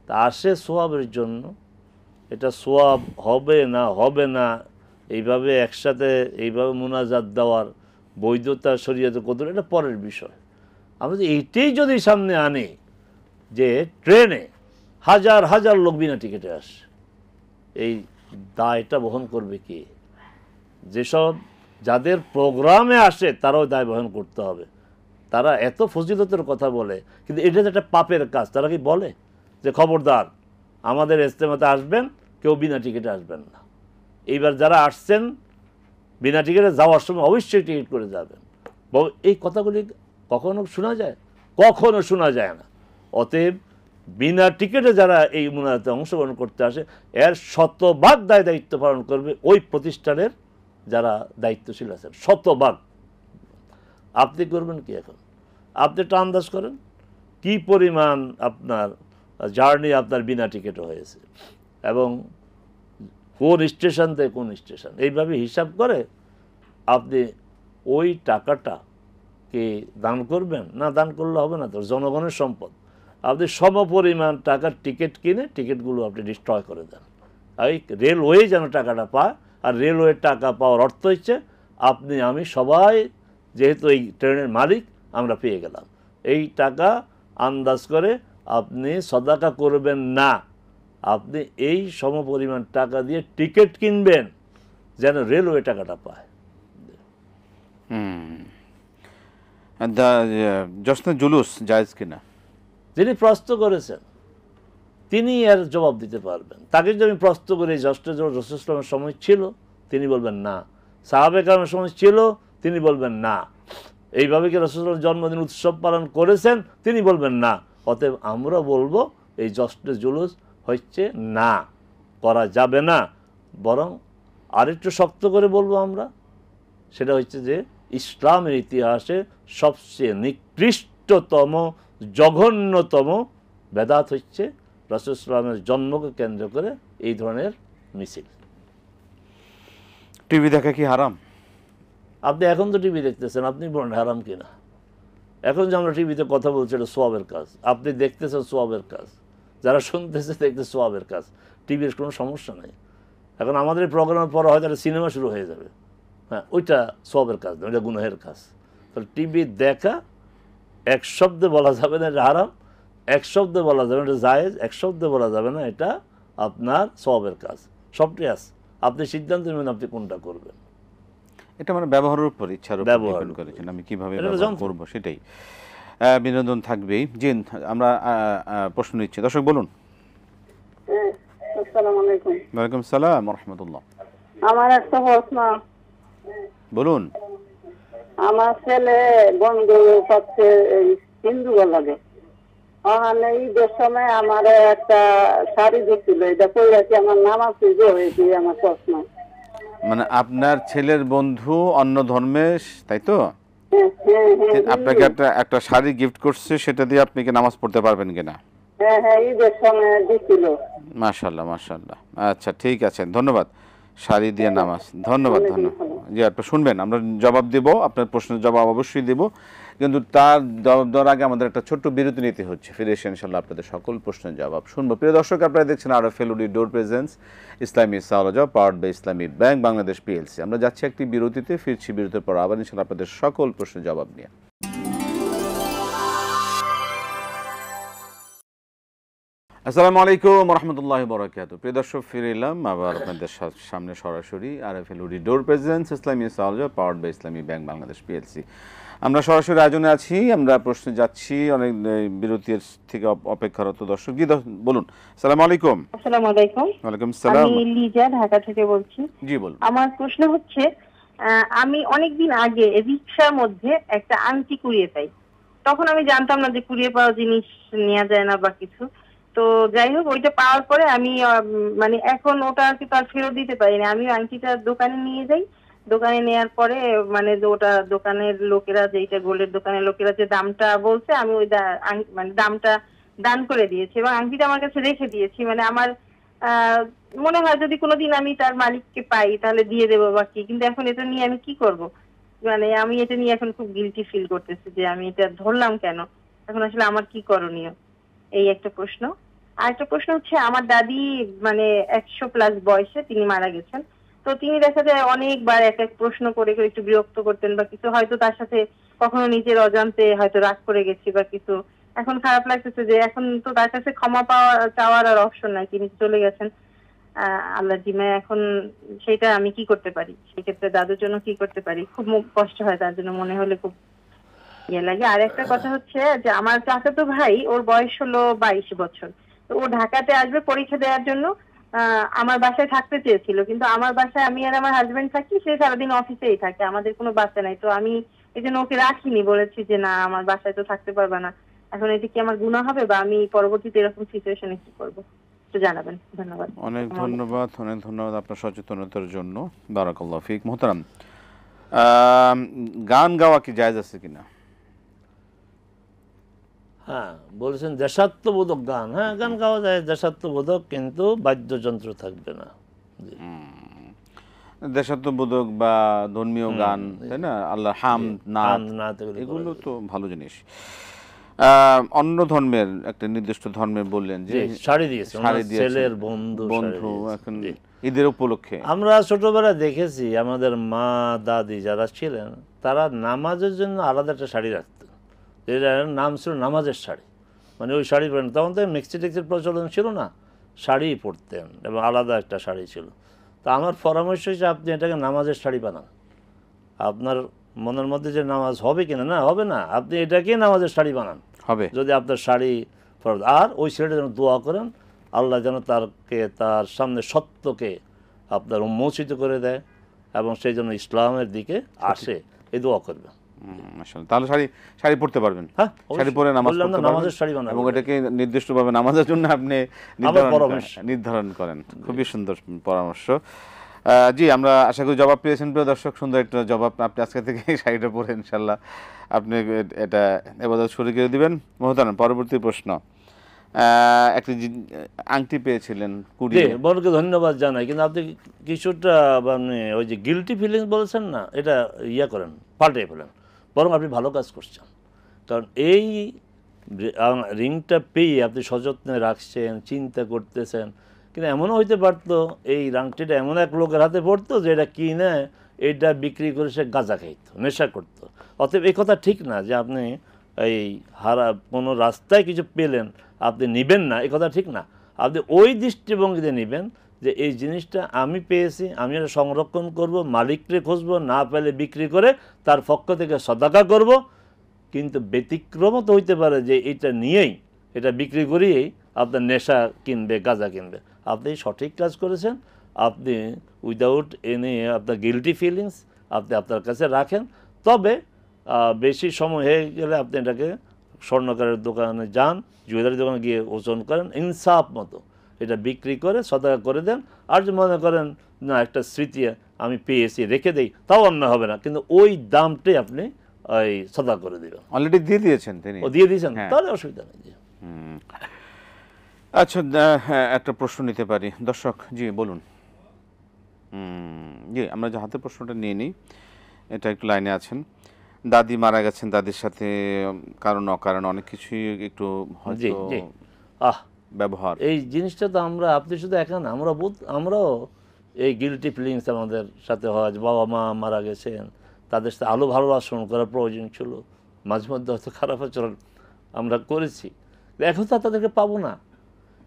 তা আসে সোয়াবের জন্য। এটা সোয়াব হবে না এইভাবে একসাথে এইভাবে মুনাজাত দেওয়ার বৈধতা শরীয়তে কত, এটা পরের বিষয়। আমরা এইটাই যদি সামনে আনি যে ট্রেনে হাজার হাজার লোক বিনা টিকিটে আসে, এই দায়টা বহন করবে কি? যেসব যাদের প্রোগ্রামে আসে তারাও দায় বহন করতে হবে। তারা এত ফজিলতের কথা বলে, কিন্তু এটা তো একটা পাপের কাজ। তারা কি বলে যে খবরদার আমাদের ইজতেমাতে আসবেন, কেউ বিনা টিকিটে আসবেন না। এইবার যারা আসছেন বিনা টিকিটে যাওয়ার সময় অবশ্যই টিকিট করে যাবেন। এই কথাগুলি কখনো শোনা যায়? কখনো শোনা যায় না। অতএব বিনা টিকিটে যারা এই মুনাজাতে অংশগ্রহণ করতে আসে, এর শতভাগ দায়িত্ব পালন করবে ওই প্রতিষ্ঠানের যারা দায়িত্বশীল আছেন, শতভাগ। আপনি করবেন কি? এখন আপনি একটা আন্দাজ করেন কি পরিমাণ আপনার জার্নি আপনার বিনা টিকিটে হয়েছে এবং কোন স্টেশন থেকে কোন স্টেশন, এইভাবে হিসাব করে আপনি ওই টাকাটা কি দান করবেন? না, দান করলে হবে না, তো জনগণের সম্পদ। আপনি সমপরিমাণ টাকার টিকিট কিনে টিকিটগুলো আপনি ডিস্ট্রয় করে দেন। এই রেলওয়ে যেন টাকাটা পায়, আর রেলওয়ের টাকা পাওয়ার অর্থ হচ্ছে আপনি আমি সবাই যেহেতু এই ট্রেনের মালিক, আমরা পেয়ে গেলাম। এই টাকা আন্দাজ করে আপনি সদাকা করবেন না, আপনি এই সমপরিমাণ টাকা দিয়ে টিকিট কিনবেন যেন রেলওয়ে টাকাটা পায়।
জশ্নে জুলুস জায়েজ কিনা?
যিনি প্রশ্ন করেছেন তিনি এর জবাব দিতে পারবেন। তাকে যদি আমি প্রশ্ন করি জশ্নে জুলুস রাসূল সাল্লাল্লাহু আলাইহি ওয়াসাল্লামের সময় ছিল, তিনি বলবেন না। সাহাবে কেরামের সময় ছিল, তিনি বলবেন না। এইভাবে কি রাসূল সাল্লাল্লাহু আলাইহি ওয়াসাল্লাম জন্মদিন উৎসব পালন করেছেন, তিনি বলবেন না। অতএব আমরা বলবো এই জশ্নে জুলুস হচ্ছে না, করা যাবে না। বরং আরেকটু শক্ত করে বলবো আমরা, সেটা হচ্ছে যে ইসলামের ইতিহাসে সবচেয়ে নিকৃষ্টতম জঘন্যতম বেদাত হচ্ছে রাসূল সাল্লাল্লাহু আলাইহি ওয়াসাল্লামের জন্মকে কেন্দ্র করে এই ধরনের মিছিল।
টিভি দেখা কি হারাম?
আপনি এখন তো টিভি দেখতেছেন, আপনি বলেন হারাম কিনা। এখন যে আমরা টিভিতে কথা বলছি এটা সোয়াবের কাজ, আপনি দেখতেছেন সোয়াবের কাজ, যারা শুনতেছে দেখতে সোয়াবের কাজ, টিভির কোনো সমস্যা নেই। এখন আমাদের এই প্রোগ্রামের পরে হয়তো একটা সিনেমা শুরু হয়ে যাবে, হ্যাঁ, ওইটা সোয়াবের কাজ না, ওইটা গুনাহের কাজ। তাহলে টিভি দেখা এক শব্দে বলা যাবে না এটা হারাম, এক শব্দে বলা যাবে না এটা জায়েজ, এক শব্দে বলা যাবে না এটা আপনার সোয়াবের কাজ। সবটি আছে, আপনি সিদ্ধান্ত নেবেন আপনি কোনটা করবেন।
এটা মানে ব্যবহারের উপর, ইচ্ছার উপর ডিপেন্ড করেছেন আমি কিভাবে ব্যবহার করব, সেটাই। বিনোদন থাকবেই। জি, আমরা প্রশ্ন নিচ্ছি। দর্শক বলুন।
আসসালামু আলাইকুম।
ওয়ালাইকুম সালাম ওয়া রাহমাতুল্লাহ।
আমার একটা প্রশ্ন।
বলুন।
আমার ছেলে বন্ধু পাচ্ছে হিন্দু লাগে, ওখানে ঈদের সময় আমার একটা শাড়ি দিচ্ছিল, এটা পরে কি আমার নামাজ হয়েছে? আমার প্রশ্ন।
মানে আপনার ছেলের বন্ধু অন্য ধর্মের, তাই তো? আপনাকে একটা শাড়ি গিফট করছে, সেটা দিয়ে আপনি কি নামাজ পড়তে পারবেন কিনা?
হ্যাঁ, ঈদের সময় দিছিল।
মাশাআল্লাহ মাশাআল্লাহ। আচ্ছা, ঠিক আছে, ধন্যবাদ। শাড়ি দিয়ে নামাজ, ধন্যবাদ ধন্যবাদ। জি, আপনি শুনবেন, আমরা জবাব দেব, আপনার প্রশ্নের জবাব অবশ্যই দেব, কিন্তু তার জবাব দেওয়ার আগে আমাদের একটা ছোট্ট বিরতি নিতে হচ্ছে। ফিরে এসে ইনশাল্লাহ আপনাদের সকল প্রশ্নের জবাব শুনবো। প্রিয় দর্শক, আপনারা দেখছেন RFL woody door presence Islami সাওলাজা powered by Islami bank Bangladesh PLC। আমরা যাচ্ছি একটি বিরতিতে, ফিরছি বিরতির পর আবার ইনশাল্লাহ আপনাদের সকল প্রশ্নের জবাব নিয়ে। আসসালামু আলাইকুম রহমতুল্লাহি বরাকাতুহু। প্রিয় দর্শক, ফিরে এলাম আবার আপনাদের সামনে সরাসরি RFL woody door presence Islami সাওলাজা powered by Islami bank Bangladesh PLC। আমরা সরাসরি আয়োজনে আছি, আমরা প্রশ্নে যাচ্ছি, অনেক বিরতির থেকে অপেক্ষারত দর্শক। জি বলুন। আসসালামু আলাইকুম।
আসসালামু আলাইকুম।
ওয়ালাইকুম সালাম।
আমি লিজা, ঢাকা থেকে বলছি।
জি বলুন।
আমার প্রশ্ন হচ্ছে, আমি অনেকদিন আগে রিকশার মধ্যে একটা আংটি কুড়িয়ে পাই। তখন আমি জানতাম না যে কুড়িয়ে পাওয়া জিনিস নেওয়া যায় না বা কিছু। তো যাই হোক, ওইটা পাওয়ার পরে আমি মানে এখন ওটা আর কি তো আর ফেরত দিতে পারি না। আমি আংটিটা দোকানে নিয়ে যাই, দোকানে নেওয়ার পরে মানে ওটা দোকানের লোকেরা, যেটা গোল্ডের দোকানের লোকেরা যে দামটা বলছে, আমি ওই মানে দামটা দান করে দিয়েছি এবং আংটিটা আমার কাছে রেখে দিয়েছি। মানে আমার মনে হয় যদি কোনোদিন আমি তার মালিককে পাই তাহলে দিয়ে দেবো বা কি, কিন্তু এখন এটা নিয়ে আমি কি করব? মানে আমি এটা নিয়ে এখন খুব গিলটি ফিল করতেছি যে আমি এটা ধরলাম কেন, এখন আসলে আমার কি করণীয়, এই একটা প্রশ্ন। আর একটা প্রশ্ন হচ্ছে, আমার দাদি মানে 100+ বয়সে তিনি মারা গেছেন। তো তিনি দেখা যায় অনেকবার এক এক প্রশ্ন করে করে একটু বিরক্ত করতেন বা কিছু, হয়তো তার সাথে কখনো নিজের অজান্তে হয়তো রাগ করে গেছি বা কিছু। এখন খারাপ লাগতেছে যে এখন তো তার কাছে ক্ষমা চাওয়ার আর অপশন নাই, তিনি চলে গেছেন আল্লাহ জিম্মায়। এখন সেটা আমি কি করতে পারি? সেক্ষেত্রে দাদুর জন্য কি করতে পারি? খুব কষ্ট হয় তার জন্য, মনে হলে খুব ইয়ে লাগে। আর একটা কথা হচ্ছে যে আমার চাচাতো ভাই, ওর বয়স হলো 22 বছর। তো ও ঢাকাতে আসবে পরীক্ষা দেওয়ার জন্য। আমার বাসায় থাকতে চেয়েছিল, কিন্তু আমার বাসায় আমি আর আমার হাজবেন্ড থাকি, সে সারাদিন অফিসেই থাকে, আমাদের কোনো বাচ্চা নাই। তো আমি এই জন্য ওকে রাখিনি, বলেছি যে না, আমার বাসায় তো থাকতে পারবে না। এখন এটা কি আমার গুনাহ হবে, বা আমি পরবর্তীতে এরকম সিচুয়েশনে কি করব, একটু জানাবেন। ধন্যবাদ।
অনেক ধন্যবাদ, অনেক ধন্যবাদ আপনার সচেতনতার জন্য। বারাকাল্লাহু ফিক। মোহতারাম, গান গাওয়া কি জায়েজ আছে কিনা?
হ্যাঁ, বলেছেন দেশাত্মবোধক গান। হ্যাঁ, গান গাওয়া যায় দেশাত্মবোধক, কিন্তু বাদ্যযন্ত্র থাকবে না।
দেশাত্মবোধক বা ধর্মীয় গান, তাই না, আল্লাহ নাত, এগুলো তো ভালো জিনিস। অন্য ধর্মের একটা নির্দিষ্ট ধর্মের বললেন যে
শাড়ি দিয়েছে ছেলের বন্ধু
এখন ঈদের উপলক্ষে।
আমরা ছোটবেলায় দেখেছি আমাদের মা দাদি যারা ছিলেন, তারা নামাজের জন্য আলাদা একটা শাড়ি রাখতেন, যেটার নাম ছিল নামাজের শাড়ি। মানে ওই শাড়ি পরেন, তখন তো মিক্সি টেক্সির প্রচলন ছিল না, শাড়ি পরতেন এবং আলাদা একটা শাড়ি ছিল। তো আমার পরামর্শ হচ্ছে আপনি এটাকে নামাজের শাড়ি বানান। আপনার মনের মধ্যে যে নামাজ হবে কিনা, না হবে না, আপনি এটাকে নামাজের শাড়ি বানান
হবে।
যদি আপনার শাড়ি আর ওই ছেলেটা যেন দোয়া করেন, আল্লাহ যেন তার সামনে সত্যকে আপনার উন্মোচিত করে দেয় এবং সেই জন্য ইসলামের দিকে আসে, এই দোয়া করবেন।
তাহলে শাড়ি পরতে পারবেন। হ্যাঁ, শাড়ি পরে নামাজের শাড়ি বানান এবং এটাকে নির্দিষ্টভাবে নামাজের জন্য আপনি নির্ধারণ করেন। খুবই সুন্দর পরামর্শ। জি, আমরা আশা করি জবাব পেয়েছেন প্রিয় দর্শক, সুন্দর একটা জবাব। আপনি আজকে থেকে শাড়িটা পরে ইনশাল্লাহ আপনি এটা ইবাদত শুরু করে দিবেন। মোহতারাম, পরবর্তী প্রশ্ন, একটি আংটি পেয়েছিলেন কুড়িয়ে,
বড়কে ধন্যবাদ জানাই, কিন্তু আপনি কিছুটা মানে ওই যে গিলটি ফিলিংস বলেছেন না, এটা করেন, পাল্টে ফেলেন, বরং আপনি ভালো কাজ করছেন। কারণ এই রিংটা পেয়ে আপনি সযত্নে রাখছেন, চিন্তা করতেছেন, কিন্তু এমনও হইতে পারতো এই আংটিটা এমন এক লোকের হাতে পড়তো যে এটা কিনে এটা বিক্রি করে সে গাঁজা খাইত, নেশা করতো। অতএব এই কথা ঠিক না যে আপনি এই কোনো রাস্তায় কিছু পেলেন আপনি নেবেন না, এই কথা ঠিক না। আপনি ওই দৃষ্টিভঙ্গিতে নেবেন যে এই জিনিসটা আমি পেয়েছি, আমি এটা সংরক্ষণ করব, মালিককে খুঁজবো, না পেলে বিক্রি করে তার পক্ষ থেকে সদাকা করব। কিন্তু ব্যতিক্রমও তো হইতে পারে যে এটা নিয়েই, এটা বিক্রি করিয়েই আপনার নেশা কিনবে, গাঁজা কিনবে। আপনি সঠিক কাজ করেছেন, আপনি উইদাউট এনি আপনার গিলটি ফিলিংস আপনি আপনার কাছে রাখেন। তবে বেশি সময় হয়ে গেলে আপনি এটাকে স্বর্ণকারের দোকানে যান, জুয়েলারি দোকানে গিয়ে ওজন করেন, ইনসাফ মতো এটা বিক্রি করে সদাকা করে দেন। আর যে মনে করেন না একটা স্মৃতি আমি পেয়েছি রেখে দেই, তাও অন্যায় হবে না, কিন্তু ওই দামটাই আপনি ওই সদাকা করে দেবেন।
অলরেডি দিয়ে দিয়েছেন তিনি,
ও দিয়ে দিয়েছেন, তাহলে অসুবিধা নেই।
আচ্ছা, একটা প্রশ্ন নিতে পারি দর্শক। জি বলুন। জি, আমরা যে হাতের প্রশ্নটা নিয়ে নিই, এটা একটু লাইনে আছেন। দাদি মারা গেছেন, দাদির সাথে কারণ অকারণ অনেক কিছুই একটু
জি
হয়তো
জি
ব্যবহার।
এই জিনিসটা তো আমরা, আপনি শুধু একা না, আমরাও এই গিলটি ফিলিংস আমাদের সাথে হয় যে বাবা মা মারা গেছেন, তাদের সাথে আলো ভালো আচরণ করার প্রয়োজন ছিল, মাঝে মধ্যে হয়তো খারাপ আচরণ আমরা করেছি, এখন তো আর তাদেরকে পাবো না।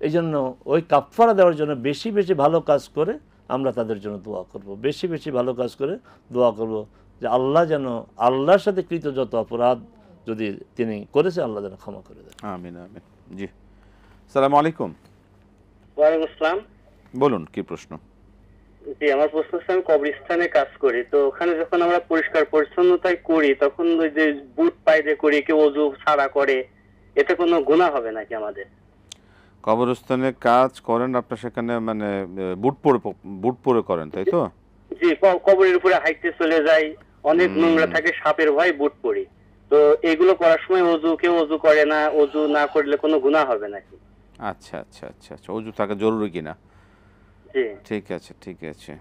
এই জন্য ওই কাফফারা দেওয়ার জন্য বেশি বেশি ভালো কাজ করে আমরা তাদের জন্য দোয়া করব, বেশি বেশি ভালো কাজ করে দোয়া করব যে আল্লাহ যেন, আল্লাহর সাথে কৃত যত অপরাধ যদি তিনি করেছে আল্লাহ যেন ক্ষমা করে দেন।
আমিন আমিন। জি, আসসালামু আলাইকুম।
ওয়ালাইকুম আসসালাম।
বলুন কি প্রশ্ন?
জি, আমার প্রশ্ন হচ্ছে আমি কবরস্থানে কাজ করি, তো ওখানে যখন আমরা পরিষ্কার পরিচ্ছন্নতায় করি তখন ওই যে বুট পায়ে করি, কেউ ওযু ছাড়া করে, এতে কোনো গুনাহ হবে নাকি আমাদের?
কবরস্থানে কাজ করেন আপনার, সেখানে মানে বুট পরে করেন, তাই তো?
জি, কবরের উপরে হাইটে চলে যাই, অনেক নোংরা থাকে, সাপের ভয় বুট পরি, তো এগুলো করার সময় কেউ ওযু করে না, ওযু না করলে কোনো গুনাহ হবে নাকি?
আচ্ছা আচ্ছা আচ্ছা আচ্ছা, ওযু থাকা জরুরি কিনা?
জি,
ঠিক আছে ঠিক আছে।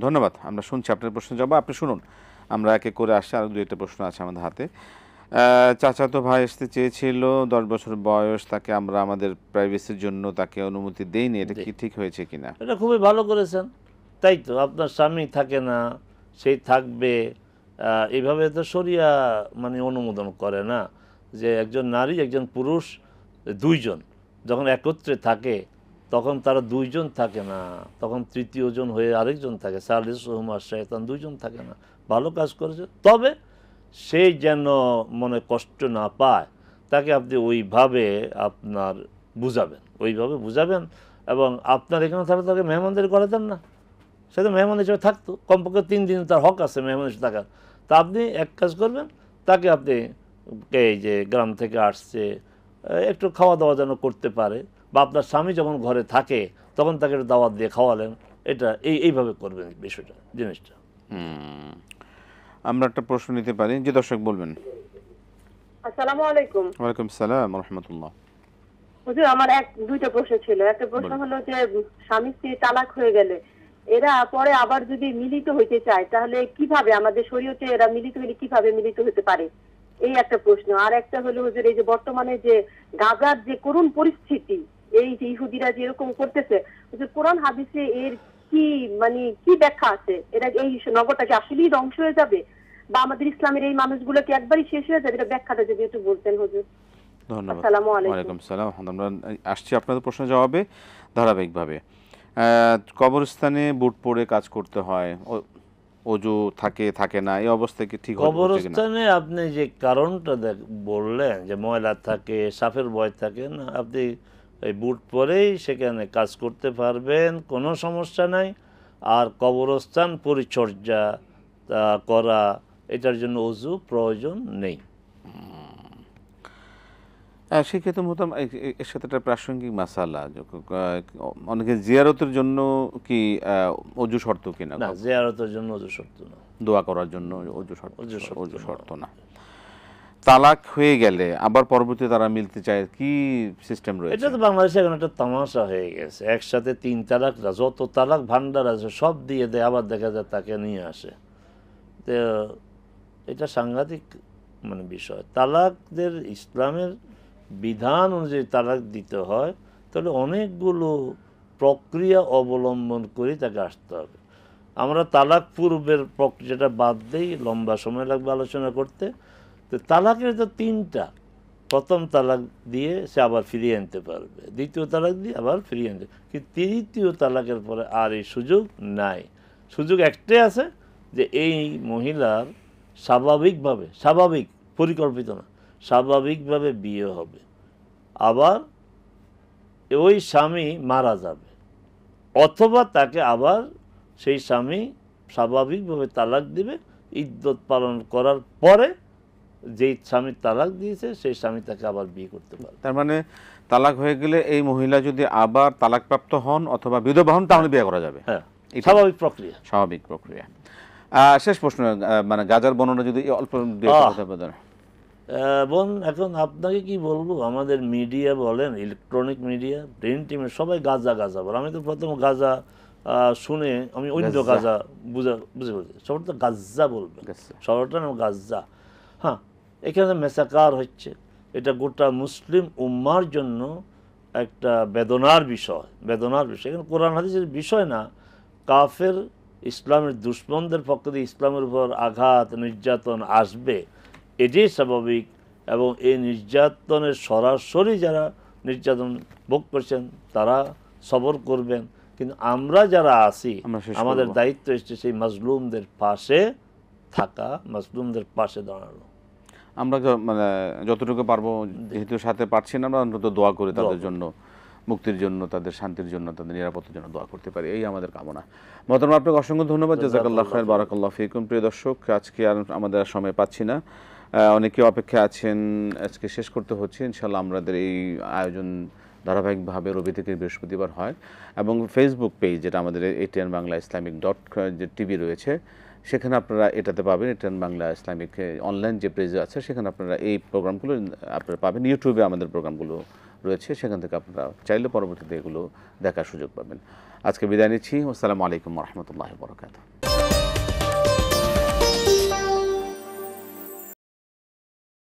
ধন্যবাদ, আমরা শুনছি আপনার প্রশ্ন জবাব। আপনি শুনুন, আমরা এক এক করে আসছি, আরও 2টা প্রশ্ন আছে আমাদের হাতে। চাচাতো ভাই আসতে চেয়েছিল, 10 বছর বয়স, তাকে আমরা আমাদের প্রাইভেসির জন্য তাকে অনুমতি দেইনি, এটা কি ঠিক হয়েছে কিনা?
এটা খুবই ভালো করেছেন। তাই তো, আপনার স্বামী থাকে না, সেই থাকবে, এইভাবে তো শরিয়া মানে অনুমোদন করে না যে একজন নারী একজন পুরুষ দুইজন যখন একত্রে থাকে তখন তারা দুইজন থাকে না, তখন তৃতীয় জন হয়ে আরেকজন থাকে, সালিস রহমান শয়তান, দুইজন থাকে না। ভালো কাজ করেছে, তবে সে যেন মনে কষ্ট না পায়, তাকে আপনি ওইভাবে আপনার বুঝাবেন এবং আপনার এখানে থাকলে তাকে মেহমানদের করে দেন না, সে তো মেহমান হিসেবে থাকতো, কমপক্ষে 3 দিন তার হক আছে মেহমান হিসেবে থাকার। তা আপনি এক কাজ করবেন, তাকে আপনি এই যে গ্রাম থেকে আসছে একটু খাওয়া দাওয়া যেন করতে পারে, বা আপনার স্বামী যখন ঘরে থাকে তখন তাকে একটু দাওয়াত দিয়ে খাওয়ালেন, এটা এইভাবে করবেন জিনিসটা।
আমরা একটা প্রশ্ন নিতে পারি, যে দর্শক বলবেন।
আসসালামু আলাইকুম।
ওয়ালাইকুম সালাম ওয়া রাহমাতুল্লাহ।
হুজুর, আমার 2টা প্রশ্ন ছিল। একটা প্রশ্ন হলো যে স্বামী স্ত্রী তালাক হয়ে গেলে এরা পরে আবার যদি মিলিত হইতে চায় তাহলে কিভাবে, আমাদের শরীয়তে এরা মিলিত হলে কিভাবে মিলিত হতে পারে, এই একটা প্রশ্ন। আর একটা হলো হুজুর, এই যে বর্তমানে যে গাজার যে করুণ পরিস্থিতি, এই যে ইহুদিরা যে এরকম করতেছে, হুজুর কোরআন হাদিসে এর কি ব্যাখ্যা আছে? এরা এই নগরটাকে আসলেই ধ্বংস হয়ে যাবে, বা আমাদের ইসলামের এই মানুষগুলোকে একবারই শেষ হয়ে যাবে? এটা ব্যাখ্যাটা যদি একটু বলতেন হুজুর।
ধন্যবাদ।
আসসালামু আলাইকুম।
ওয়ালাইকুম সালাম। আমরা আসছি আপনাদের প্রশ্নের জবাবে ধারাবাহিকভাবে। কবরস্থানে বুট পরে কাজ করতে হয়, ওযু থাকে না, এই অবস্থায় কি ঠিক হবে?
কবরস্থানে আপনি যে কারণটা বললেন যে ময়লা থাকে, সাপের ভয় থাকে না, আপনি এই বুট পরেই সেখানে কাজ করতে পারবেন, কোনো সমস্যা নাই। আর কবরস্থান পরিচর্যা করা, এটার জন্য ওযু প্রয়োজন নেই।
সেক্ষেত্রে মতাম এর সাথে একটা প্রাসঙ্গিক মাসালা, অনেকে জিয়ারতের জন্য কি ওযু শর্ত কিনা?
না, জিয়ারতের জন্য ওযু শর্ত না,
দোয়া করার জন্য ওযু শর্ত না। তালাক হয়ে গেলে আবার পরবর্তীতে তারা মিলতে চায়, কি সিস্টেম রয়েছে?
এটা তো বাংলাদেশে এখন একটা তামাশা হয়ে গেছে, একসাথে 3 তালাক, যত তালাক ভান্ডার আছে সব দিয়ে দেয়, আবার দেখা যায় তাকে নিয়ে আসে। তো এটা সাংঘাতিক বিষয়। তালাকদের ইসলামের বিধান অনুযায়ী তালাক দিতে হয়, তাহলে অনেকগুলো প্রক্রিয়া অবলম্বন করে তাকে আসতে হবে। আমরা তালাক পূর্বের প্রক্রিয়াটা বাদ দিই, লম্বা সময় লাগবে আলোচনা করতে। তো তালাকের তো 3টা, প্রথম তালাক দিয়ে সে আবার ফিরিয়ে আনতে পারবে, দ্বিতীয় তালাক দিয়ে আবার ফিরিয়ে আনতে, কিন্তু তৃতীয় তালাকের পরে আর এই সুযোগ নাই। সুযোগ একটাই আছে যে এই মহিলার স্বাভাবিক পরিকল্পিত না, স্বাভাবিকভাবে বিয়ে হবে, আবার ওই স্বামী মারা যাবে, অথবা তাকে আবার সেই স্বামী স্বাভাবিকভাবে তালাক দিবে, ইদ্যত পালন করার পরে যেই স্বামী তালাক দিয়েছে সেই স্বামী তাকে আবার বিয়ে করতে পারে।
তার মানে তালাক হয়ে গেলে এই মহিলা যদি আবার তালাকপ্রাপ্ত হন অথবা বিধবা হন তাহলে বিয়ে করা যাবে।
হ্যাঁ, স্বাভাবিক প্রক্রিয়া।
শেষ প্রশ্ন, মানে গাজার বর্ণনা যদি অল্প
বোন, এখন আপনাকে কি বলবো, আমাদের মিডিয়া বলেন, ইলেকট্রনিক মিডিয়া, প্রিন্ট টিমের সবাই গাজা বলে। আমি তো প্রথম গাজা শুনে আমি অন্য
গাজ্জা।
গাজা বুঝে বলছি, শহরটা গাজ্জা বলবে,
গাজ্জা।
শহরটার নাম গাজ্জা। হ্যাঁ, এখানে মেসাকার হচ্ছে, এটা গোটা মুসলিম উম্মার জন্য একটা বেদনার বিষয়, বেদনার বিষয়। এখানে কোরআন হাদিসের বিষয় না, কাফের ইসলামের দুশ্মনদের পক্ষ দিয়ে ইসলামের উপর আঘাত নির্যাতন আসবে, এটাই স্বাভাবিক। এবং এই নির্যাতনের সরাসরি যারা নির্যাতন ভোগ করছেন তারা সবর করবেন, কিন্তু আমরা যারা আছি
আমরা শেষ
আমাদের
করব।
দায়িত্ব এসছে সেই মাজলুমদের পাশে থাকা, মাজলুমদের পাশে দাঁড়ানো।
আমরা মানে যতটুকু পারবো, যেহেতু সাথে পারছি না, আমরা অন্তত দোয়া করে তাদের জন্য, মুক্তির জন্য, তাদের শান্তির জন্য, তাদের নিরাপত্তার জন্য দোয়া করতে পারি, এই আমাদের কামনা। মহতরম, আপনাকে অসংখ্য ধন্যবাদ। জাযাকাল্লাহ খায়র, বারাকাল্লাহ ফিকুম। প্রিয় দর্শক, আজকে আর আমাদের আর সময় পাচ্ছি না, অনেকে অপেক্ষা আছেন, আজকে শেষ করতে হচ্ছে। ইনশাআল্লাহ আমাদের এই আয়োজন ধারাবাহিকভাবে রবি থেকে বৃহস্পতিবার হয়, এবং ফেসবুক পেজ যেটা আমাদের ATN বাংলা ইসলামিক যে টিভি রয়েছে, সেখানে আপনারা এটাতে পাবেন। ATN বাংলা ইসলামিক অনলাইন যে পেজ আছে, সেখানে আপনারা এই প্রোগ্রামগুলো আপনারা পাবেন। ইউটিউবে আমাদের প্রোগ্রামগুলো রয়েছে, সেখান থেকে আপনারা চাইলে পরবর্তীতে এগুলো দেখার সুযোগ পাবেন। আজকে বিদায় নিচ্ছি। আসসালামু আলাইকুম ওয়া রাহমাতুল্লাহি ওয়া বারাকাতুহু।